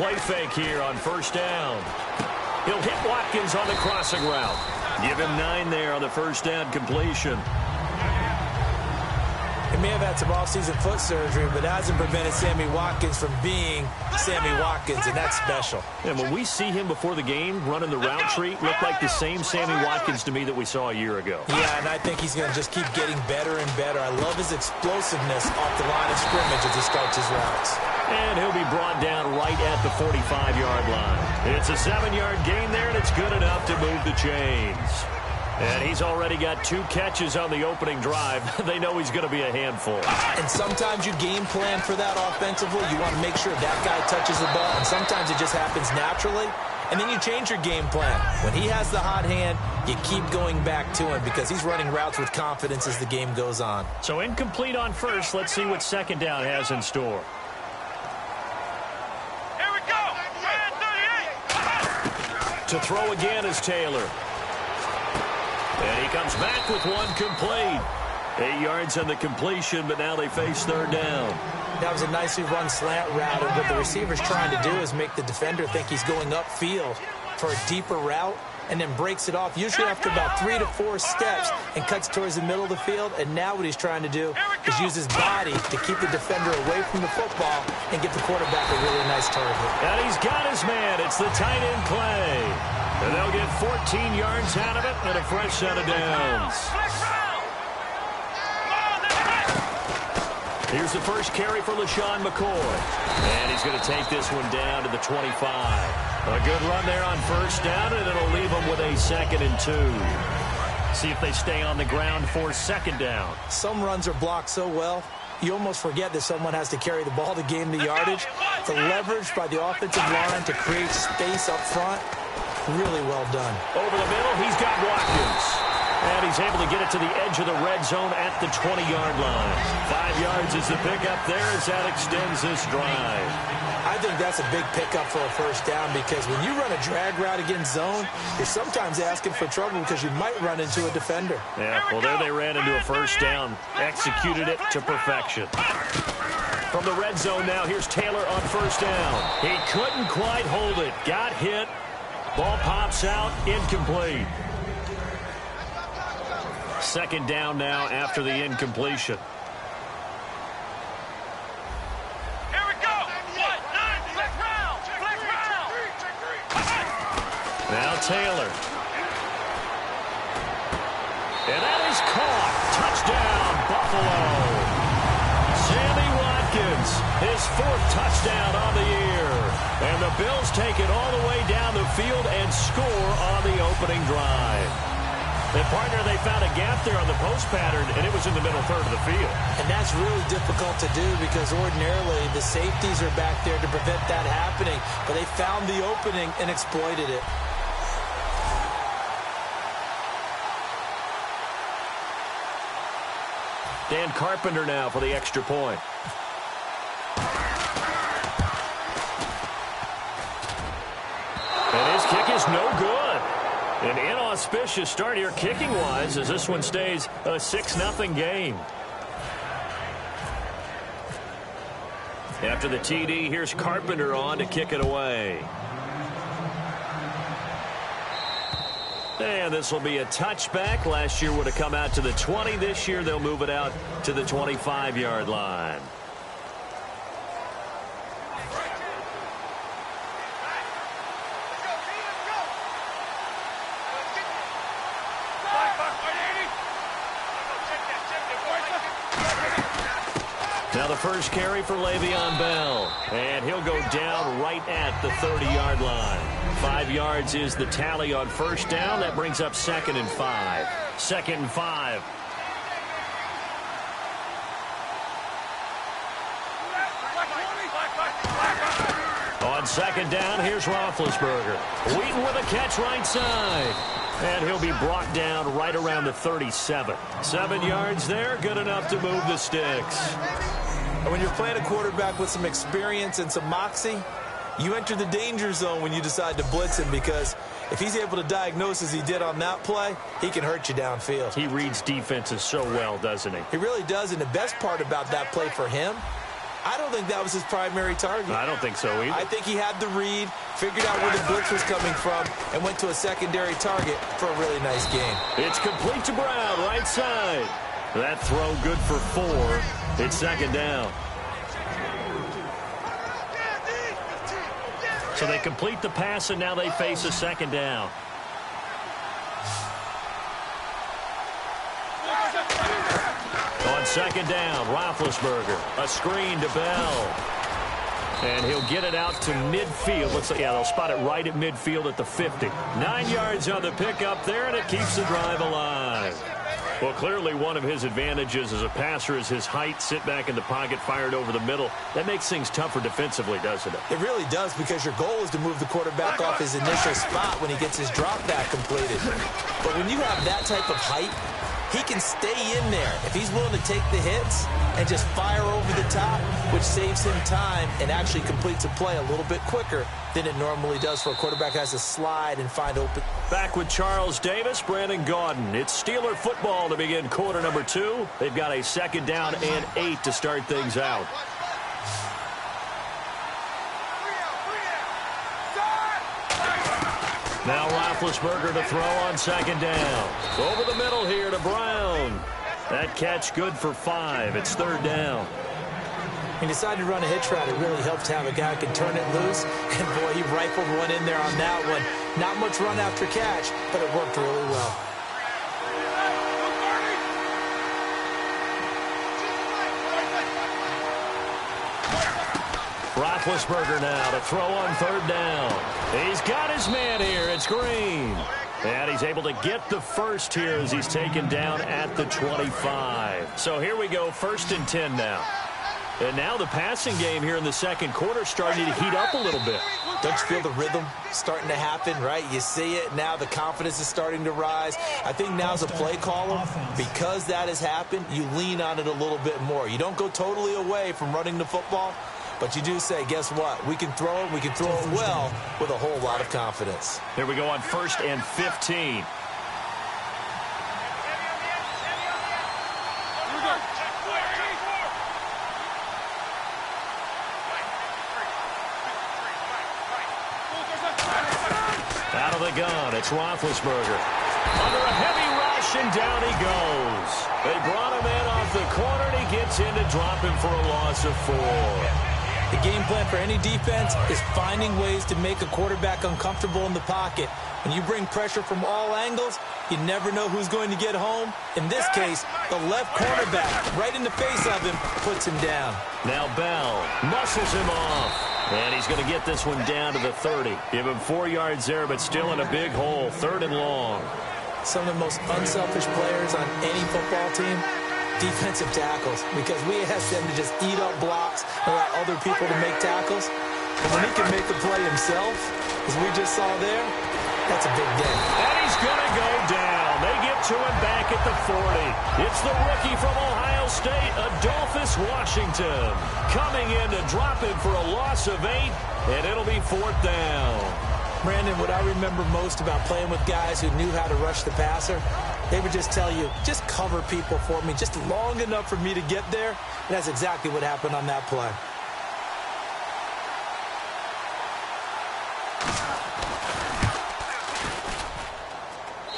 play fake here on first down. He'll hit Watkins on the crossing route. Give him 9 there on the first down completion. He may have had some off-season foot surgery, but that hasn't prevented Sammy Watkins from being Sammy Watkins, and that's special. And when we see him before the game running the route tree, looked like the same Sammy Watkins to me that we saw a year ago. Yeah, and I think he's going to just keep getting better and better. I love his explosiveness off the line of scrimmage as he starts his routes. And he'll be brought down right at the 45-yard line. It's a 7-yard gain there, and it's good enough to move the chains. And he's already got 2 catches on the opening drive. They know he's going to be a handful. And sometimes you game plan for that offensively. You want to make sure that guy touches the ball, and sometimes it just happens naturally. And then you change your game plan. When he has the hot hand, you keep going back to him because he's running routes with confidence as the game goes on. So incomplete on first. Let's see what second down has in store. Here we go. To throw again is Taylor. And he comes back with 1 complete. 8 yards on the completion, but now they face third down. That was a nicely run slant route, and what the receiver's trying to do is make the defender think he's going upfield for a deeper route, and then breaks it off, usually after about 3 to 4 steps, and cuts towards the middle of the field. And now what he's trying to do is use his body to keep the defender away from the football and give the quarterback a really nice target. And he's got his man. It's the tight end play. And they'll get 14 yards out of it and a fresh set of downs. Here's the first carry for LaShawn McCoy. And he's going to take this one down to the 25. A good run there on first down, and it'll leave them with a 2nd and 2. See if they stay on the ground for second down. Some runs are blocked so well, you almost forget that someone has to carry the ball to gain the yardage. The leverage by the offensive line to create space up front, really well done. Over the middle, he's got Watkins. And he's able to get it to the edge of the red zone at the 20-yard line. 5 yards is the pickup there as that extends this drive. I think that's a big pickup for a first down because when you run a drag route against zone, you're sometimes asking for trouble because you might run into a defender. Yeah, well, there they ran into a first down. Executed it to perfection. From the red zone now, here's Taylor on first down. He couldn't quite hold it. Got hit. Ball pops out, incomplete. Second down now after the incompletion. Here we go. Flick round. Now Taylor. And that is caught. Touchdown, Buffalo. Sammy Watkins, his 4th touchdown on the year. And the Bills take it all the way down the field and score on the opening drive. And, partner, they found a gap there on the post pattern, and it was in the middle third of the field. And that's really difficult to do because ordinarily the safeties are back there to prevent that happening. But they found the opening and exploited it. Dan Carpenter now for the extra point. And his kick is no good. An inauspicious start here kicking-wise as this one stays a 6-0 game. After the TD, here's Carpenter on to kick it away. And this will be a touchback. Last year would have come out to the 20. This year they'll move it out to the 25-yard line. Now the first carry for Le'Veon Bell. And he'll go down right at the 30-yard line. 5 yards is the tally on first down. That brings up 2nd and 5. 2nd and 5. On second down, here's Roethlisberger. Wheaton with a catch right side. And he'll be brought down right around the 37. 7 yards there, good enough to move the sticks. And when you're playing a quarterback with some experience and some moxie, you enter the danger zone when you decide to blitz him because if he's able to diagnose as he did on that play, he can hurt you downfield. He reads defenses so well, doesn't he? He really does, and the best part about that play for him I don't think that was his primary target. I don't think so either. I think he had the read, figured out where the blitz was coming from, and went to a secondary target for a really nice game. It's complete to Brown, right side. That throw good for 4. It's second down. So they complete the pass, and now they face a second down. On second down, Roethlisberger. A screen to Bell. And he'll get it out to midfield. Looks like, yeah, they'll spot it right at midfield at the 50. 9 yards on the pickup there, and it keeps the drive alive. Well, clearly one of his advantages as a passer is his height. Sit back in the pocket, fired over the middle. That makes things tougher defensively, doesn't it? It really does, because your goal is to move the quarterback off his initial spot when he gets his drop back completed. But when you have that type of height, he can stay in there if he's willing to take the hits and just fire over the top, which saves him time and actually completes a play a little bit quicker than it normally does for a quarterback who has to slide and find open. Back with Charles Davis, Brandon Gaudin. It's Steeler football to begin quarter number 2. They've got a second down and 8 to start things out. Now Roethlisberger to throw on second down. Over the middle here to Brown. That catch good for 5. It's third down. He decided to run a hitch route. It really helped to have a guy who can turn it loose. And, boy, he rifled one in there on that one. Not much run after catch, but it worked really well. Roethlisberger now to throw on third down. He's got his man here. It's Green. And he's able to get the first here as he's taken down at the 25. So here we go, 1st and 10 now. And now the passing game here in the second quarter starting to heat up a little bit. Don't you feel the rhythm starting to happen, right? You see it now. The confidence is starting to rise. I think now's a play caller. Because that has happened, you lean on it a little bit more. You don't go totally away from running the football, but you do say, guess what? We can throw it. We can throw it well with a whole lot of confidence. Here we go on 1st and 15. Out of the gun, it's Roethlisberger. Under a heavy rush, and down he goes. They brought him in off the corner, and he gets in to drop him for a loss of 4. The game plan for any defense is finding ways to make a quarterback uncomfortable in the pocket. When you bring pressure from all angles, you never know who's going to get home. In this case, the left cornerback, right in the face of him, puts him down. Now Bell muscles him off. And he's going to get this one down to the 30. Give him 4 yards there, but still in a big hole. 3rd and long. Some of the most unselfish players on any football team, defensive tackles, because we ask them to just eat up blocks and allow other people to make tackles. But when he can make the play himself, as we just saw there, that's a big day. And he's going to go down. They get to him back at the 40. It's the rookie from Ohio State, Adolphus Washington, coming in to drop him for a loss of 8, and it'll be 4th down. Brandon, what I remember most about playing with guys who knew how to rush the passer, they would just tell you, just cover people for me, just long enough for me to get there. And that's exactly what happened on that play.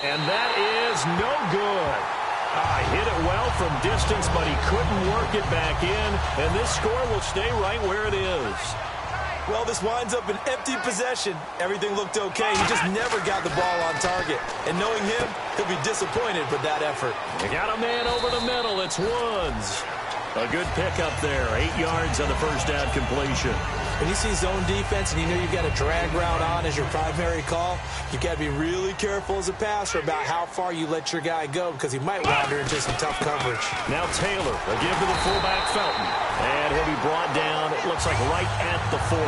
And that is no good. Hit it well from distance, but he couldn't work it back in. And this score will stay right where it is. Well, this winds up an empty possession. Everything looked okay. He just never got the ball on target. And knowing him, he'll be disappointed with that effort. They got a man over the middle. It's Woods. A good pickup there. 8 yards on the first down completion. When you see zone defense and you know you've got a drag route on as your primary call, you've got to be really careful as a passer about how far you let your guy go, because he might wander into some tough coverage. Now Taylor, a give to the fullback Felton. And he'll be brought down, it looks like right at the 40.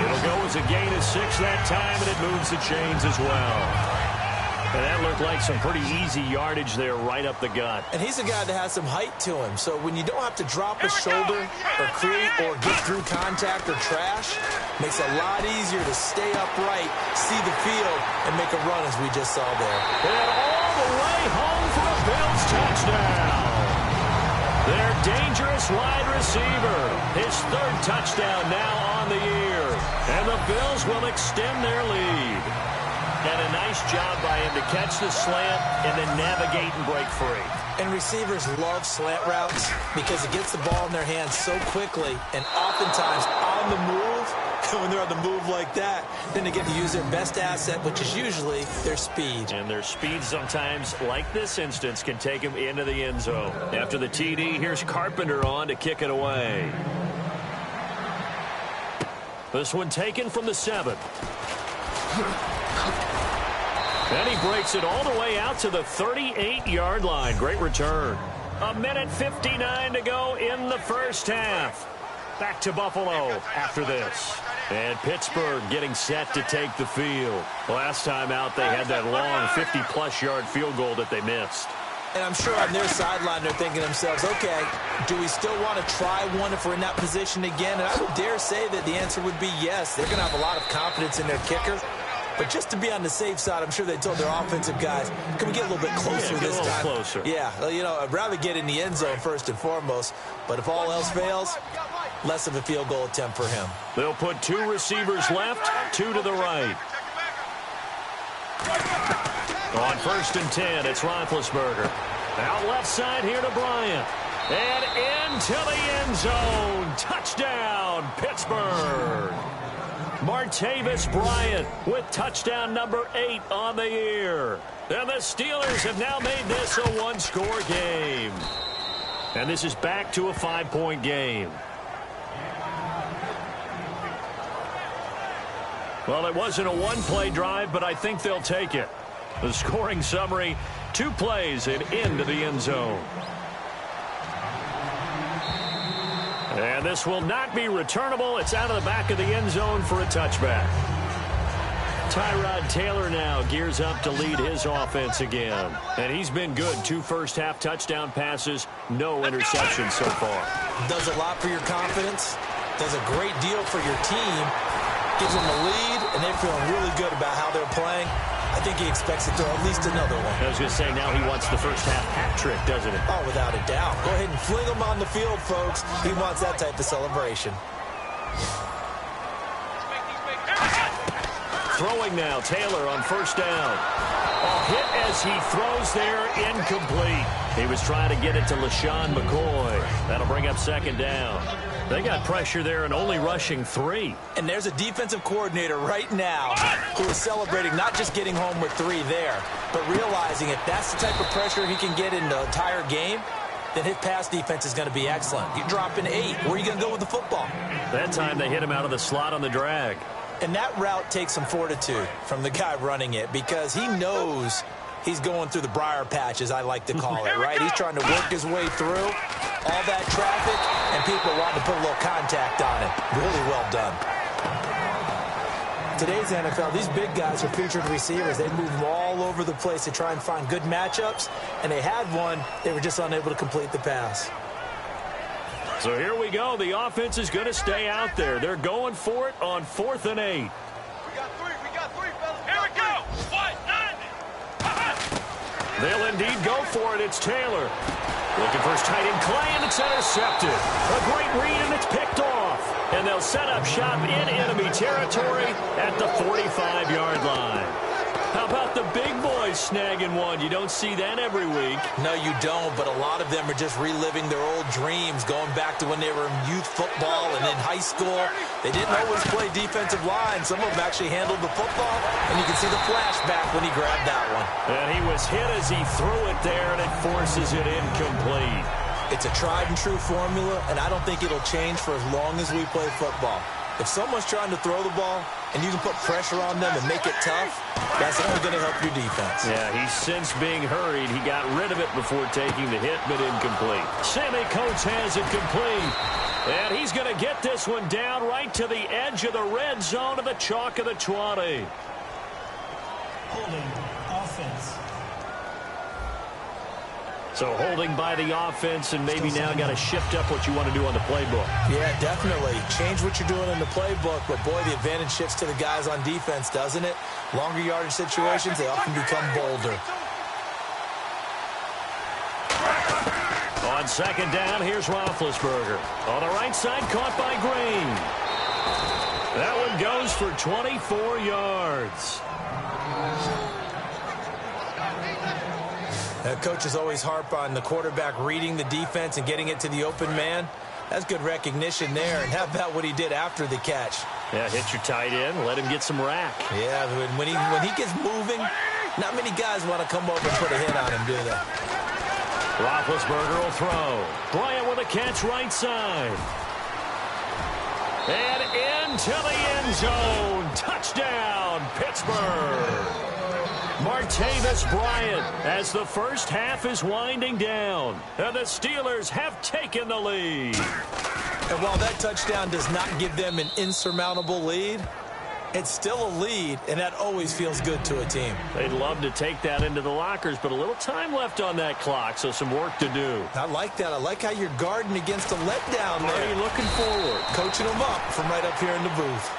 It'll go as a gain of 6 that time, and it moves the chains as well. And that looked like some pretty easy yardage there right up the gut. And he's a guy that has some height to him. So when you don't have to drop a shoulder or create or get through contact or trash, makes it a lot easier to stay upright, see the field, and make a run as we just saw there. And all the way home for a Bills touchdown. Their dangerous wide receiver. His third touchdown now on the year. And the Bills will extend their lead. And a nice job by him to catch the slant and then navigate and break free. And receivers love slant routes because it gets the ball in their hands so quickly and oftentimes on the move. When they're on the move like that, then they get to use their best asset, which is usually their speed. And their speed sometimes, like this instance, can take them into the end zone. After the TD, here's Carpenter on to kick it away. This one taken from the 7. And he breaks it all the way out to the 38-yard line. Great return. 1:59 to go in the first half. Back to Buffalo after this. And Pittsburgh getting set to take the field. Last time out, they had that long 50-plus yard field goal that they missed. And I'm sure on their sideline, they're thinking to themselves, okay, do we still want to try one if we're in that position again? And I would dare say that the answer would be yes. They're going to have a lot of confidence in their kicker. But just to be on the safe side, I'm sure they told their offensive guys, can we get a little bit closer this time? A little closer. Yeah, well, you know, I'd rather get in the end zone first and foremost. But if all else fails, less of a field goal attempt for him. They'll put 2 receivers left, 2 to the right. On 1st and 10, it's Roethlisberger. Out left side here to Bryant. And into the end zone. Touchdown, Pittsburgh. Martavis Bryant with touchdown number 8 on the year. And the Steelers have now made this a 1-score game. And this is back to a 5-point game. Well, it wasn't a one-play drive, but I think they'll take it. The scoring summary, 2 plays and into the end zone. And this will not be returnable. It's out of the back of the end zone for a touchback. Tyrod Taylor now gears up to lead his offense again. And he's been good. 2 first-half touchdown passes, no interceptions so far. Does a lot for your confidence. Does a great deal for your team. Gives them a lead, and they're feeling really good about how they're playing. I think he expects to throw at least another one. I was going to say, now he wants the first-half hat trick, doesn't he? Oh, without a doubt. Go ahead and fling him on the field, folks. He wants that type of celebration. Throwing now, Taylor on 1st down. A hit as he throws there, incomplete. He was trying to get it to LaShawn McCoy. That'll bring up 2nd down. They got pressure there and only rushing 3. And there's a defensive coordinator right now who is celebrating not just getting home with 3 there, but realizing if that's the type of pressure he can get in the entire game, then his pass defense is going to be excellent. You drop in 8. Where are you going to go with the football? That time they hit him out of the slot on the drag. And that route takes some fortitude from the guy running it because he knows he's going through the briar patch, as I like to call it, right? He's trying to work his way through all that traffic, and people want to put a little contact on it. Really well done. Today's NFL, these big guys are featured receivers. They move all over the place to try and find good matchups, and they had one. They were just unable to complete the pass. So here we go. The offense is going to stay out there. They're going for it on 4th and 8. We got 3, fellas. Here we go. 1-9. They'll indeed go for it. It's Taylor. Looking for his tight end, Clay, and it's intercepted. A great read, and it's picked off. And they'll set up shop in enemy territory at the 45-yard line. How about the big boys snagging one? You don't see that every week. No, you don't, but a lot of them are just reliving their old dreams, going back to when they were in youth football and in high school. They didn't always play defensive line. Some of them actually handled the football, and you can see the flashback when he grabbed that one. And he was hit as he threw it there, and it forces it incomplete. It's a tried-and-true formula, and I don't think it'll change for as long as we play football. If someone's trying to throw the ball and you can put pressure on them and make it tough, that's only going to help your defense. Yeah, he's since being hurried. He got rid of it before taking the hit, but incomplete. Sammy Coates has it complete. And he's going to get this one down right to the edge of the red zone of the chalk of the 20. Holding offense. So holding by the offense, and maybe now got to shift up what you want to do on the playbook. Yeah, definitely. Change what you're doing in the playbook, but boy, the advantage shifts to the guys on defense, doesn't it? Longer yardage situations, they often become bolder. On On second down, here's Roethlisberger. On the right side, caught by Green. That one goes for 24 yards. Coaches always harp on the quarterback reading the defense and getting it to the open man. That's good recognition there. And how about what he did after the catch? Yeah, hit your tight end, let him get some rack. Yeah, when he gets moving, not many guys want to come over and put a hit on him, do they? Roethlisberger will throw. Bryant with a catch right side. And into the end zone. Touchdown, Pittsburgh. Martavis Bryant as the first half is winding down. And the Steelers have taken the lead. And while that touchdown does not give them an insurmountable lead, it's still a lead, and that always feels good to a team. They'd love to take that into the lockers, but a little time left on that clock, so some work to do. I like that. I like how you're guarding against a letdown there. Already looking forward. Coaching them up from right up here in the booth.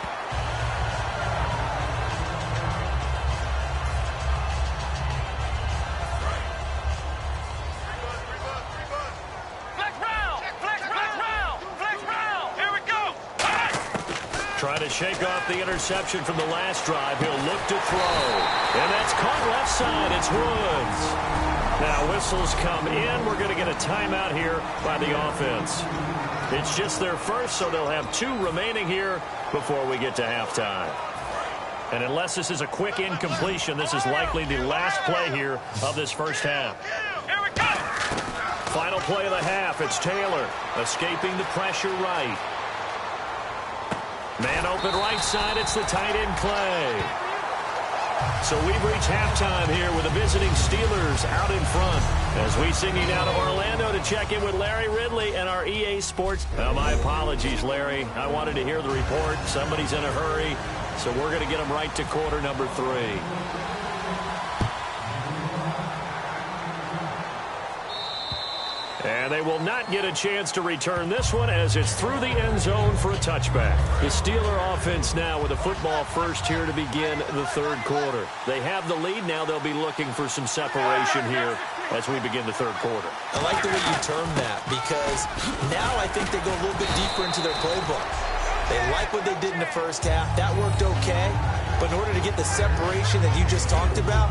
Trying to shake off the interception from the last drive. He'll look to throw. And that's caught left side. It's Woods. Now whistles come in. We're going to get a timeout here by the offense. It's just their first, so they'll have 2 remaining here before we get to halftime. And unless this is a quick incompletion, this is likely the last play here of this first half. Here we go. Final play of the half. It's Taylor escaping the pressure right. Man open right side, it's the tight end Clay. So we've reached halftime here with the visiting Steelers out in front. As we singing out of Orlando to check in with Larry Ridley and our EA Sports. My apologies, Larry. I wanted to hear the report. Somebody's in a hurry, so we're going to get them right to quarter number 3. And they will not get a chance to return this one as it's through the end zone for a touchback. The Steeler offense now with a football first here to begin the third quarter. They have the lead. Now they'll be looking for some separation here as we begin the third quarter. I like the way you term that because now I think they go a little bit deeper into their playbook. They like what they did in the first half. That worked okay. But in order to get the separation that you just talked about,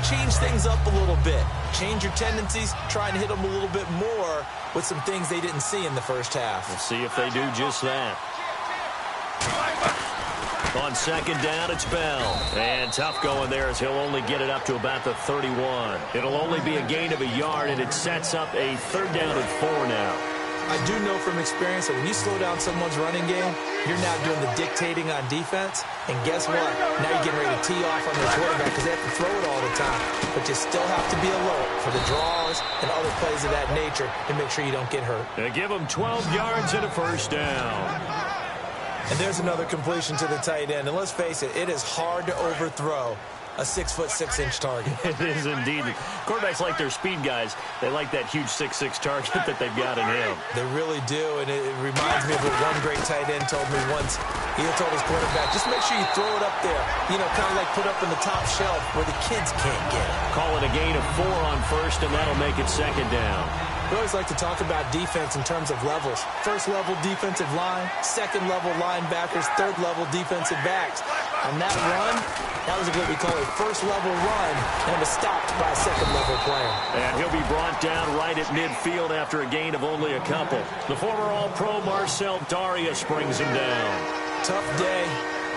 change things up a little bit. Change your tendencies. Try and hit them a little bit more with some things they didn't see in the first half. We'll see if they do just that. On second down, it's Bell. And tough going there as he'll only get it up to about the 31. It'll only be a gain of a yard, and it sets up a third down and 4 now. I do know from experience that when you slow down someone's running game, you're now doing the dictating on defense. And guess what? Now you're getting ready to tee off on the quarterback because they have to throw it all the time. But you still have to be alert for the draws and other plays of that nature to make sure you don't get hurt. They give them 12 yards and a first down. And there's another completion to the tight end. And let's face it, it is hard to overthrow a 6'6" target. It is indeed. Quarterbacks like their speed guys. They like that huge 6'6" target that they've got in him. They really do, and it reminds me of what one great tight end told me once. He told his quarterback, just make sure you throw it up there. You know, kind of like put up in the top shelf where the kids can't get it. Call it a gain of 4 on first, and that'll make it second down. We always like to talk about defense in terms of levels. First level defensive line, second level linebackers, third level defensive backs. On that run, that was what we call a first level run, and it was stopped by a second level player. And he'll be brought down right at midfield after a gain of only a couple. The former All-Pro Marcel Darius brings him down. Tough day,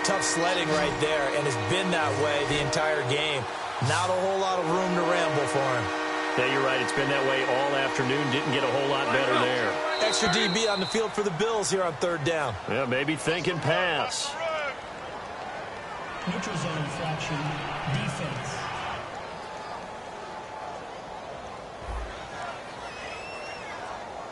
tough sledding right there, and it's been that way the entire game. Not a whole lot of room to ramble for him. Yeah, you're right. It's been that way all afternoon. Didn't get a whole lot better there. Extra DB on the field for the Bills here on third down. Yeah, maybe thinking pass. Neutral zone infraction, defense.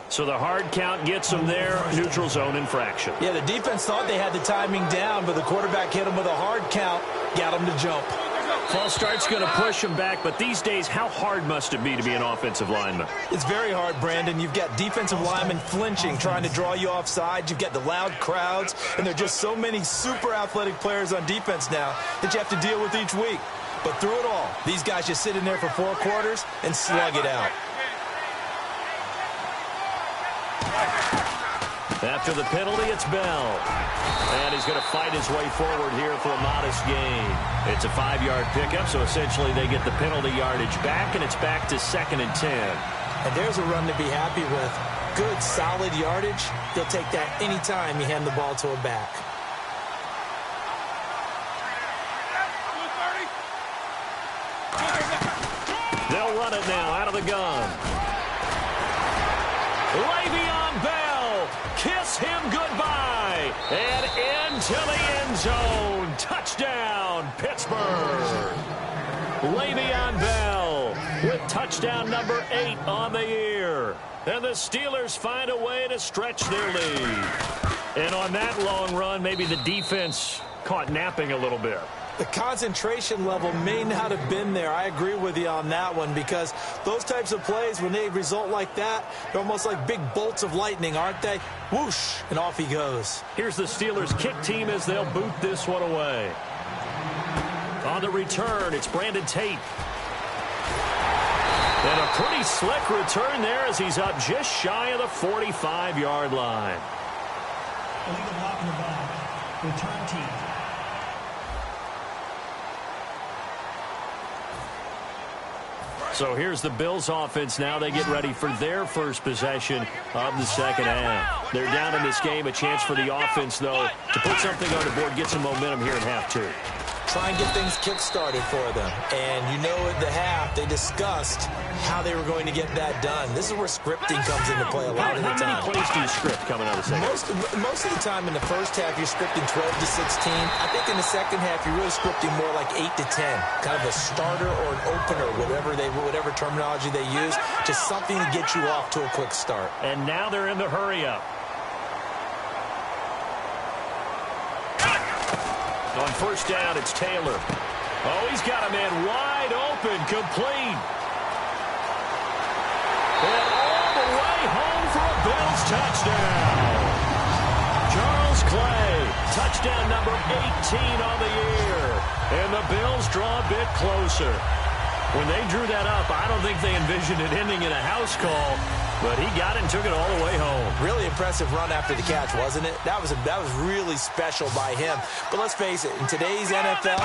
So the hard count gets them there. Neutral zone infraction. Yeah, the defense thought they had the timing down, but the quarterback hit him with a hard count, got him to jump. False start's going to push him back, but these days, how hard must it be to be an offensive lineman? It's very hard, Brandon. You've got defensive linemen flinching, trying to draw you offside. You've got the loud crowds, and there are just so many super athletic players on defense now that you have to deal with each week. But through it all, these guys just sit in there for 4 quarters and slug it out. After the penalty, it's Bell. And he's going to fight his way forward here for a modest gain. It's a 5-yard pickup, so essentially they get the penalty yardage back, and it's back to 2nd and 10. And there's a run to be happy with. Good, solid yardage. You'll take that anytime you hand the ball to a back. They'll run it now out of the gun. Le'Veon Bell, kiss him goodbye. And into the end zone. Touchdown, Pittsburgh. Le'Veon Bell with touchdown number 8 on the year. And the Steelers find a way to stretch their lead. And on that long run, maybe the defense caught napping a little bit. The concentration level may not have been there. I agree with you on that one, because those types of plays, when they result like that, they're almost like big bolts of lightning, aren't they? Whoosh, and off he goes. Here's the Steelers kick team as they'll boot this one away. On the return, it's Brandon Tate. And a pretty slick return there as he's up just shy of the 45-yard line. Illegal block in the back. Return team. So here's the Bills offense now. They get ready for their first possession of the second half. They're down in this game. A chance for the offense, though, to put something on the board, get some momentum here in half 2. Try and get things kick-started for them. And you know at the half, they discussed how they were going to get that done. This is where scripting comes into play a lot of the time. How many plays do you script coming out of the second? Most of the time in the first half, you're scripting 12 to 16. I think in the second half, you're really scripting more like 8 to 10. Kind of a starter or an opener, whatever terminology they use. Just something to get you off to a quick start. And now they're in the hurry-up. On first down, it's Taylor. Oh, he's got a man wide open, complete. And all the way home for a Bills touchdown. Charles Clay, touchdown number 18 on the year. And the Bills draw a bit closer. When they drew that up, I don't think they envisioned it ending in a house call, but he got it and took it all the way home. Really impressive run after the catch, wasn't it? That was really special by him. But let's face it, in today's NFL,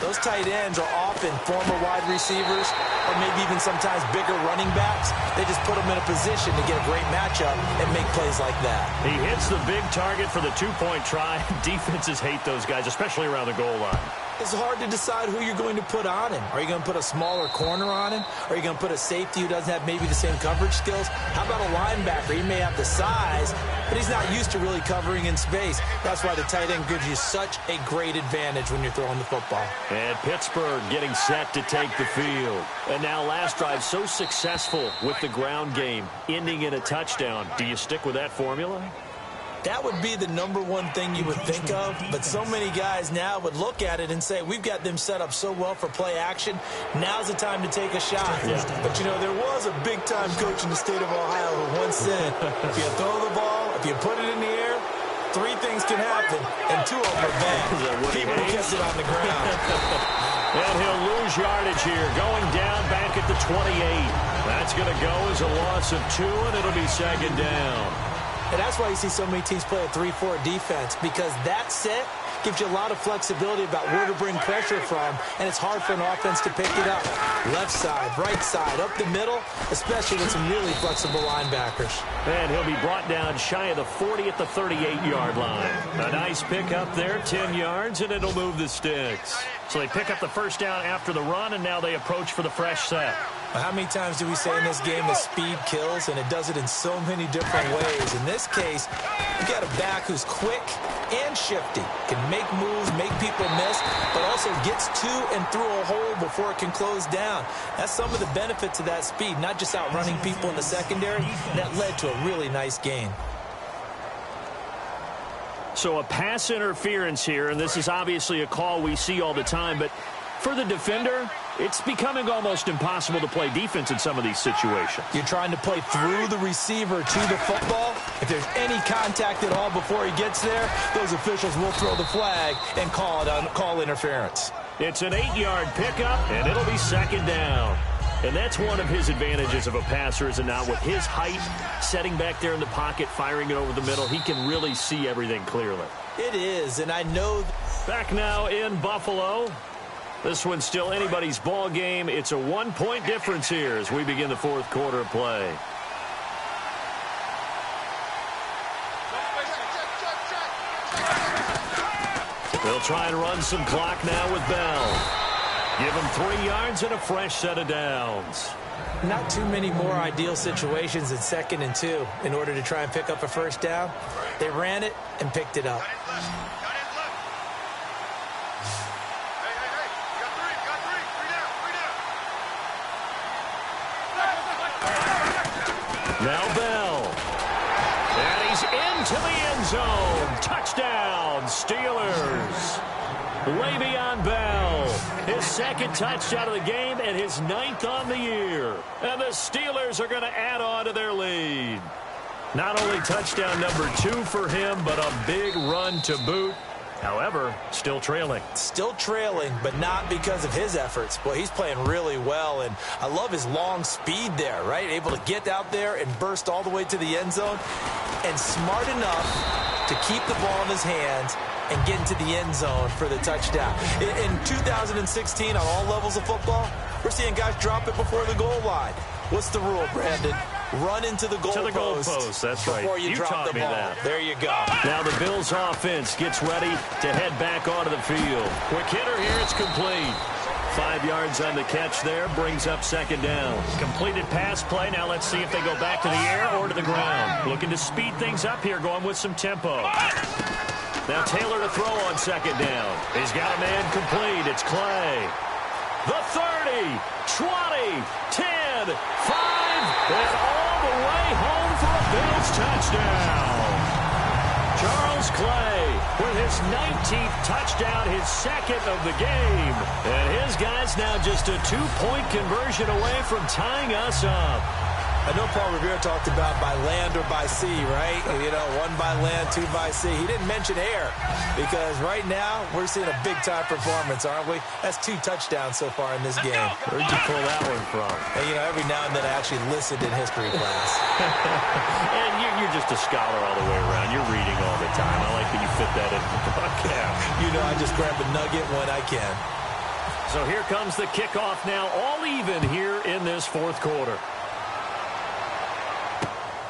those tight ends are often former wide receivers or maybe even sometimes bigger running backs. They just put them in a position to get a great matchup and make plays like that. He hits the big target for the 2-point try. Defenses hate those guys, especially around the goal line. It's hard to decide who you're going to put on him. Are you going to put a smaller corner on him? Are you going to put a safety who doesn't have maybe the same coverage skills? How about a linebacker? He may have the size, but he's not used to really covering in space. That's why the tight end gives you such a great advantage when you're throwing the football. And Pittsburgh getting set to take the field. And now last drive so successful with the ground game, ending in a touchdown. Do you stick with that formula? That would be the number one thing you would think of, but so many guys now would look at it and say, we've got them set up so well for play action, now's the time to take a shot. Yeah. But, you know, there was a big-time coach in the state of Ohio who once said, if you throw the ball, if you put it in the air, 3 things can happen, and 2 of them are bad. People kept it on the ground. And he'll lose yardage here, going down back at the 28. That's going to go as a loss of 2, and it'll be second down. And that's why you see so many teams play a 3-4 defense, because that set gives you a lot of flexibility about where to bring pressure from, and it's hard for an offense to pick it up. Left side, right side, up the middle, especially with some really flexible linebackers. And he'll be brought down shy of the 40 at the 38-yard line. A nice pick up there, 10 yards, and it'll move the sticks. So they pick up the first down after the run, and now they approach for the fresh set. How many times do we say in this game that speed kills, and it does it in so many different ways? In this case, you got a back who's quick and shifty, can make moves, make people miss, but also gets to and through a hole before it can close down. That's some of the benefits of that speed, not just outrunning people in the secondary. That led to a really nice gain. So a pass interference here, and this is obviously a call we see all the time, but for the defender, it's becoming almost impossible to play defense in some of these situations. You're trying to play through the receiver to the football. If there's any contact at all before he gets there, those officials will throw the flag and call interference. It's an 8-yard pickup, and it'll be second down. And that's one of his advantages of a passer, is it not? With his height, setting back there in the pocket, firing it over the middle, he can really see everything clearly. It is, and I know. Back now in Buffalo. This one's still anybody's ball game. It's a 1-point difference here as we begin the fourth quarter of play. They'll try and run some clock now with Bell. Give him 3 yards and a fresh set of downs. Not too many more ideal situations in 2nd and 2 in order to try and pick up a first down. They ran it and picked it up. Now Bell. And he's into the end zone. Touchdown, Steelers. Le'Veon Bell, his 2nd touchdown of the game and his 9th on the year. And the Steelers are going to add on to their lead. Not only touchdown number 2 for him, but a big run to boot. However, still trailing. Still trailing, but not because of his efforts. Boy, he's playing really well, and I love his long speed there, right? Able to get out there and burst all the way to the end zone, and smart enough to keep the ball in his hands and get into the end zone for the touchdown. In 2016, on all levels of football, we're seeing guys drop it before the goal line. What's the rule, Brandon? Run into the goalpost. That's right. Before you drop the ball. That. There you go. Now the Bills offense gets ready to head back onto the field. Quick hitter here. It's complete. 5 yards on the catch there. Brings up 2nd down. Completed pass play. Now let's see if they go back to the air or to the ground. Looking to speed things up here, going with some tempo. Now Taylor to throw on 2nd down. He's got a man complete. It's Clay. The 30, 20, 10, 5, and all the way home for a Bills touchdown. Charles Clay with his 19th touchdown, his 2nd of the game. And his guy's now just a 2-point conversion away from tying us up. I know Paul Revere talked about by land or by sea, right? You know, 1 by land, 2 by sea. He didn't mention air because right now we're seeing a big-time performance, aren't we? That's 2 touchdowns so far in this game. Where'd you pull that one from? And, you know, every now and then I actually listened in history class. And you're just a scholar all the way around. You're reading all the time. I like that you fit that into the podcast. You know, I just grab a nugget when I can. So here comes the kickoff now, all even here in this fourth quarter.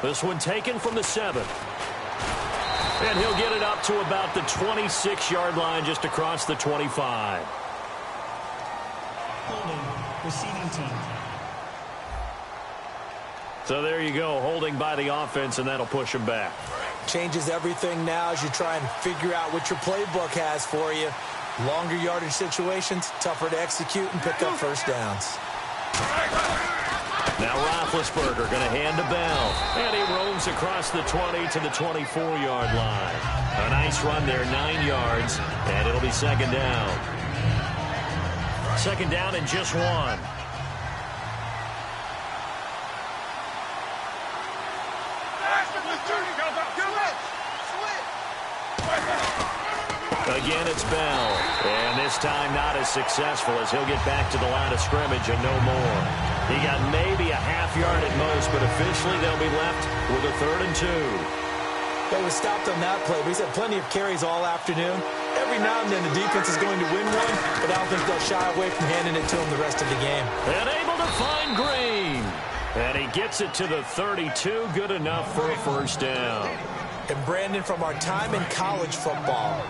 This one taken from the 7. And he'll get it up to about the 26-yard line, just across the 25. Holding, receiving team. So there you go, holding by the offense, and that'll push him back. Changes everything now as you try and figure out what your playbook has for you. Longer yardage situations, tougher to execute and pick up first downs. Now Roethlisberger going to hand to Bell. And he roams across the 20 to the 24-yard line. A nice run there, 9 yards, and it'll be 2nd down. 2nd down and just 1. Again, it's Bell. And this time not as successful as he'll get back to the line of scrimmage and no more. He got maybe a half yard at most, but officially they'll be left with a 3rd and 2. They were stopped on that play, but he's had plenty of carries all afternoon. Every now and then the defense is going to win one, but I don't think they'll shy away from handing it to him the rest of the game. And able to find Green. And he gets it to the 32. Good enough for a first down. And Brandon, from our time in college football,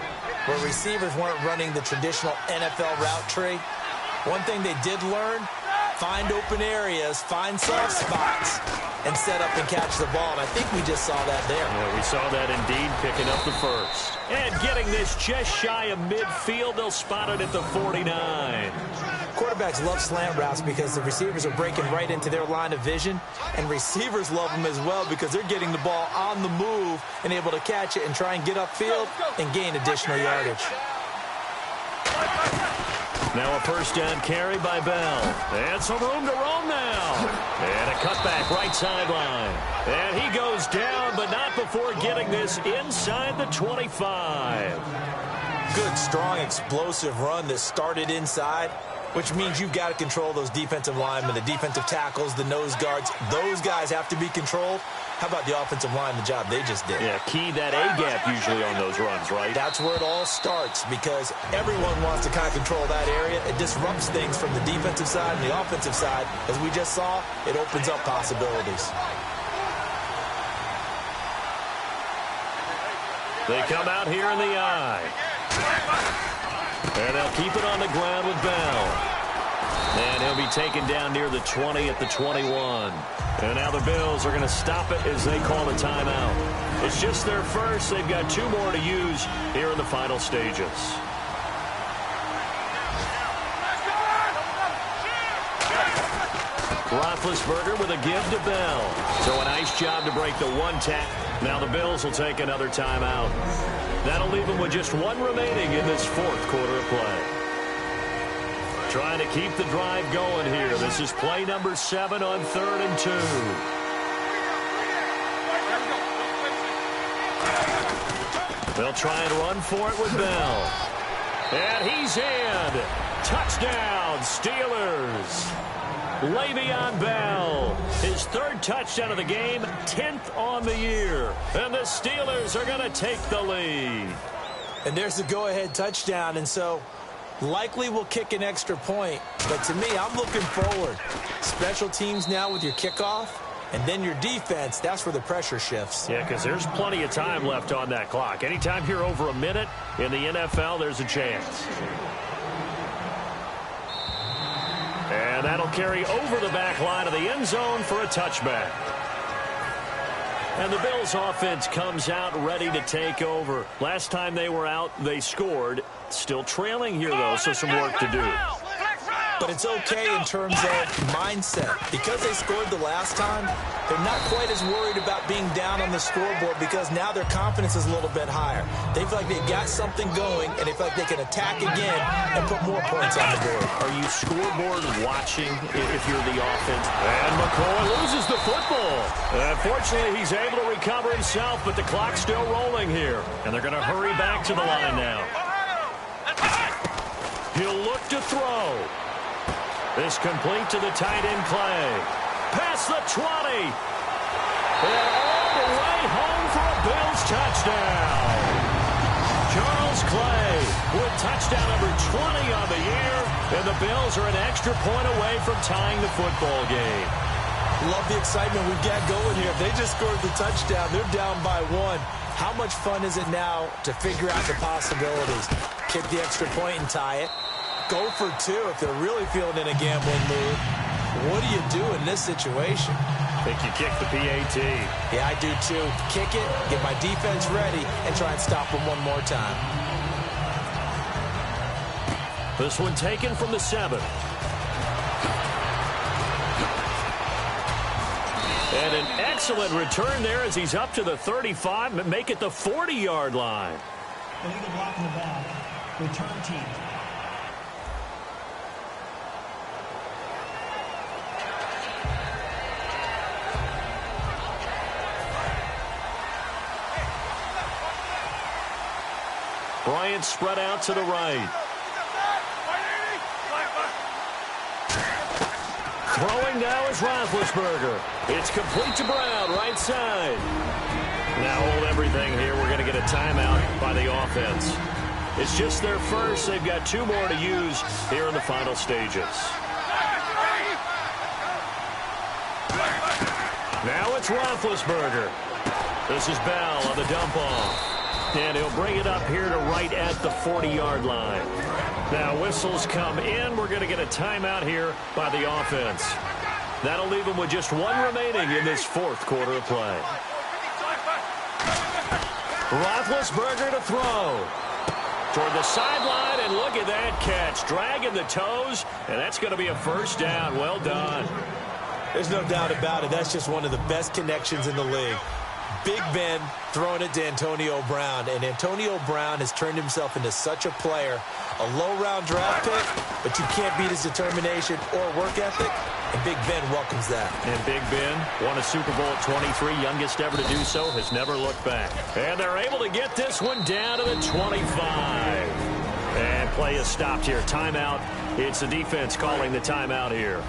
where receivers weren't running the traditional NFL route tree, one thing they did learn, find open areas, find soft spots, and set up and catch the ball. And I think we just saw that there. Yeah, we saw that indeed, picking up the first. And getting this just shy of midfield, they'll spot it at the 49. Quarterbacks love slant routes because the receivers are breaking right into their line of vision, and receivers love them as well because they're getting the ball on the move and able to catch it and try and get upfield and gain additional yardage. Now a first down carry by Bell. And some room to roam now. And a cutback right sideline. And he goes down, but not before getting this inside the 25. Good, strong, explosive run that started inside which means you've got to control those defensive linemen, the defensive tackles, the nose guards. Those guys have to be controlled. How about the offensive line, the job they just did? Yeah, key that A-gap usually on those runs, right? That's where it all starts because everyone wants to kind of control that area. It disrupts things from the defensive side and the offensive side. As we just saw, it opens up possibilities. They come out here in the eye. And they'll keep it on the ground with Bell. And he'll be taken down near the 20 at the 21. And now the Bills are going to stop it as they call the timeout. It's just their first. They've got 2 more to use here in the final stages. Roethlisberger with a give to Bell. So a nice job to break the 1 tap. Now the Bills will take another timeout. That'll leave them with just 1 remaining in this 4th quarter of play. Trying to keep the drive going here. This is play number 7 on 3rd and 2. They'll try and run for it with Bell. And he's in. Touchdown, Steelers. Le'Veon Bell, his 3rd touchdown of the game, 10th on the year. And the Steelers are going to take the lead. And there's the go-ahead touchdown, and so likely will kick an extra point. But to me, I'm looking forward. Special teams now with your kickoff, and then your defense, that's where the pressure shifts. Yeah, because there's plenty of time left on that clock. Anytime you're over a minute in the NFL, there's a chance. And that'll carry over the back line of the end zone for a touchback. And the Bills offense comes out ready to take over. Last time they were out, they scored. Still trailing here, though, so some work to do. But it's okay in terms of mindset. Because they scored the last time, they're not quite as worried about being down on the scoreboard because now their confidence is a little bit higher. They feel like they've got something going, and they feel like they can attack again and put more points on the board. Are you scoreboard watching if you're the offense? And McCoy loses the football. Unfortunately, he's able to recover himself, but the clock's still rolling here. And they're going to hurry back to the line now. He'll look to throw. This complete to the tight end, Clay. Past the 20. And all the way home for a Bills touchdown. Charles Clay with touchdown number 20 on the year. And the Bills are an extra point away from tying the football game. Love the excitement we've got going here. They just scored the touchdown. They're down by 1. How much fun is it now to figure out the possibilities? Kick the extra point and tie it. Go for 2 if they're really feeling in a gambling mood. What do you do in this situation? I think you kick the PAT. Yeah, I do too. Kick it, get my defense ready, and try and stop them one more time. This one taken from the 7. And an excellent return there as he's up to the 35, make it the 40-yard line. Illegal block in the back. Return team. Bryant spread out to the right. Throwing now is Roethlisberger. It's complete to Brown, right side. Now hold everything here. We're going to get a timeout by the offense. It's just their first. They've got 2 more to use here in the final stages. Now it's Roethlisberger. This is Bell on the dump off. And he'll bring it up here to right at the 40-yard line. Now whistles come in. We're going to get a timeout here by the offense. That'll leave them with just 1 remaining in this 4th quarter of play. Roethlisberger to throw. Toward the sideline, and look at that catch. Dragging the toes, and that's going to be a first down. Well done. There's no doubt about it. That's just one of the best connections in the league. Big Ben throwing it to Antonio Brown, and Antonio Brown has turned himself into such a player. A low-round draft pick, but you can't beat his determination or work ethic, and Big Ben welcomes that. And Big Ben won a Super Bowl at 23, youngest ever to do so, has never looked back. And they're able to get this one down to the 25. And play is stopped here. Timeout It's the defense calling the timeout here.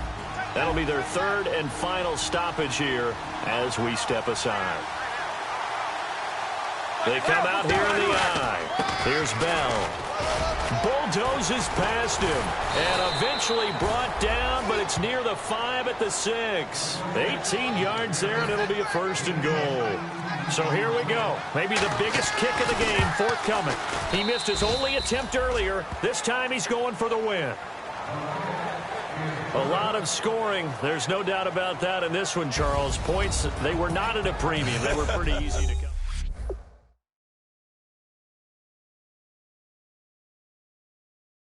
That'll be their third and final stoppage here as we step aside. They come out here in the eye. Here's Bell. Bulldozes past him and eventually brought down, but it's near the 5 at the 6. 18 yards there, and it'll be a 1st and goal. So here we go. Maybe the biggest kick of the game forthcoming. He missed his only attempt earlier. This time he's going for the win. A lot of scoring. There's no doubt about that in this one, Charles. Points, they were not at a premium. They were pretty easy to come.